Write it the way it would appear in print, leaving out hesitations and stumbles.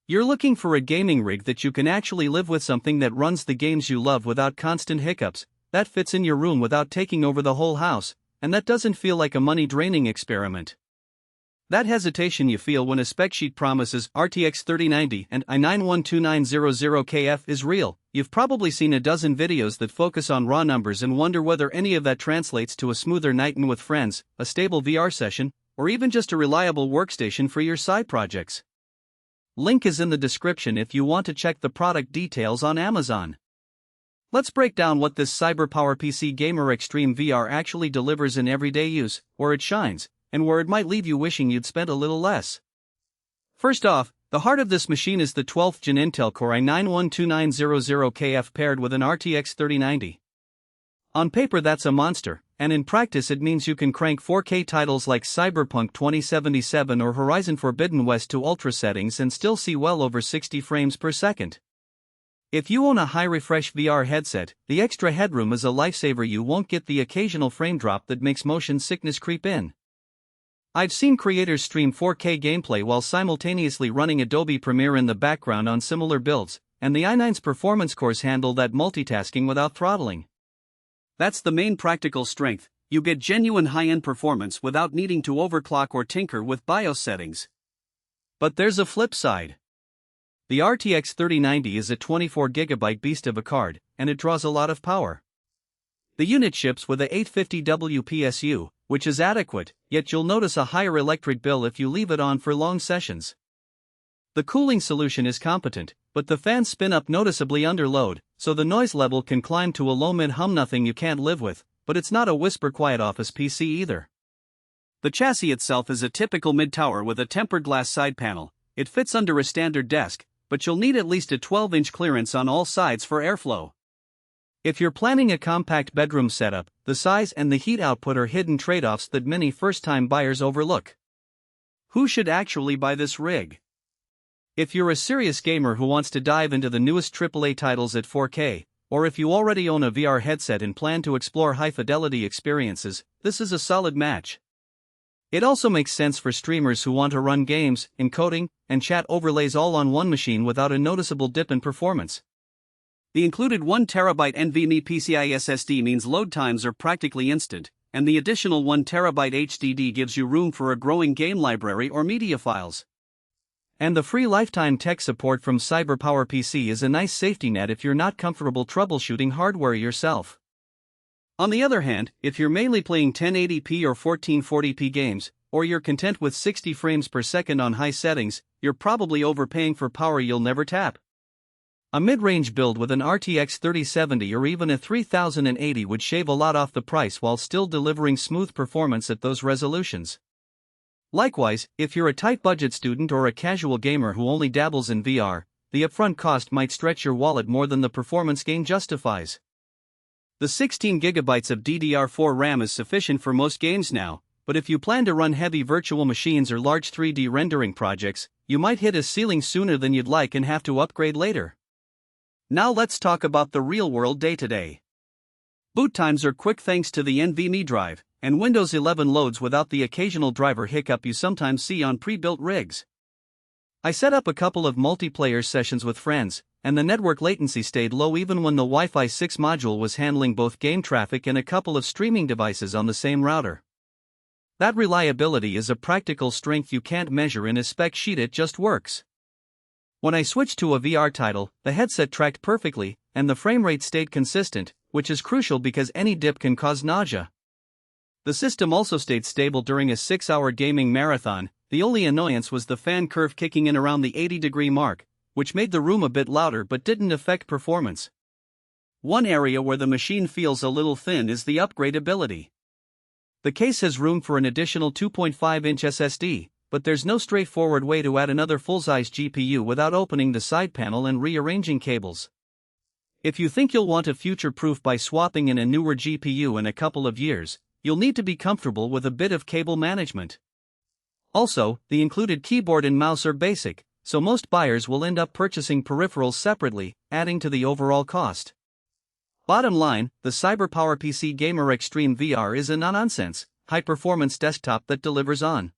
You're looking for a gaming rig that you can actually live with, something that runs the games you love without constant hiccups, that fits in your room without taking over the whole house, and that doesn't feel like a money-draining experiment. That hesitation you feel when a spec sheet promises RTX 3090 and i9-12900KF is real. You've probably seen a dozen videos that focus on raw numbers and wonder whether any of that translates to a smoother night in with friends, a stable VR session, or even just a reliable workstation for your side projects. Link is in the description if you want to check the product details on Amazon. Let's break down what this CYBERPOWERPC Gamer Xtreme VR actually delivers in everyday use, where it shines, and where it might leave you wishing you'd spent a little less. First off, the heart of this machine is the 12th Gen Intel Core i9-12900KF paired with an RTX 3090. On paper that's a monster, and in practice it means you can crank 4K titles like Cyberpunk 2077 or Horizon Forbidden West to ultra settings and still see well over 60 frames per second. If you own a high-refresh VR headset, the extra headroom is a lifesaver. You won't get the occasional frame drop that makes motion sickness creep in. I've seen creators stream 4K gameplay while simultaneously running Adobe Premiere in the background on similar builds, and the i9's performance cores handle that multitasking without throttling. That's the main practical strength. You get genuine high-end performance without needing to overclock or tinker with BIOS settings. But there's a flip side. The RTX 3090 is a 24GB beast of a card, and it draws a lot of power. The unit ships with a 850W PSU, which is adequate, yet you'll notice a higher electric bill if you leave it on for long sessions. The cooling solution is competent, but the fans spin up noticeably under load, so the noise level can climb to a low mid-hum. Nothing you can't live with, but it's not a whisper-quiet office PC either. The chassis itself is a typical mid-tower with a tempered glass side panel. It fits under a standard desk, but you'll need at least a 12-inch clearance on all sides for airflow. If you're planning a compact bedroom setup, the size and the heat output are hidden trade-offs that many first-time buyers overlook. Who should actually buy this rig? If you're a serious gamer who wants to dive into the newest AAA titles at 4K, or if you already own a VR headset and plan to explore high-fidelity experiences, this is a solid match. It also makes sense for streamers who want to run games, encoding, and chat overlays all on one machine without a noticeable dip in performance. The included 1TB NVMe PCIe SSD means load times are practically instant, and the additional 1TB HDD gives you room for a growing game library or media files. And the free lifetime tech support from CYBERPOWERPC is a nice safety net if you're not comfortable troubleshooting hardware yourself. On the other hand, if you're mainly playing 1080p or 1440p games, or you're content with 60 frames per second on high settings, you're probably overpaying for power you'll never tap. A mid-range build with an RTX 3070 or even a 3080 would shave a lot off the price while still delivering smooth performance at those resolutions. Likewise, if you're a tight-budget student or a casual gamer who only dabbles in VR, the upfront cost might stretch your wallet more than the performance gain justifies. The 16GB of DDR4 RAM is sufficient for most games now, but if you plan to run heavy virtual machines or large 3D rendering projects, you might hit a ceiling sooner than you'd like and have to upgrade later. Now let's talk about the real-world day-to-day. Boot times are quick thanks to the NVMe drive, and Windows 11 loads without the occasional driver hiccup you sometimes see on pre-built rigs. I set up a couple of multiplayer sessions with friends, and the network latency stayed low even when the Wi-Fi 6 module was handling both game traffic and a couple of streaming devices on the same router. That reliability is a practical strength you can't measure in a spec sheet. It just works. When I switched to a VR title, the headset tracked perfectly, and the frame rate stayed consistent, which is crucial because any dip can cause nausea. The system also stayed stable during a 6-hour gaming marathon. The only annoyance was the fan curve kicking in around the 80-degree mark, which made the room a bit louder but didn't affect performance. One area where the machine feels a little thin is the upgradability. The case has room for an additional 2.5-inch SSD, but there's no straightforward way to add another full-size GPU without opening the side panel and rearranging cables. If you think you'll want to future-proof by swapping in a newer GPU in a couple of years, you'll need to be comfortable with a bit of cable management. Also, the included keyboard and mouse are basic, so most buyers will end up purchasing peripherals separately, adding to the overall cost. Bottom line, the CYBERPOWERPC Gamer Xtreme VR is a no-nonsense, high-performance desktop that delivers on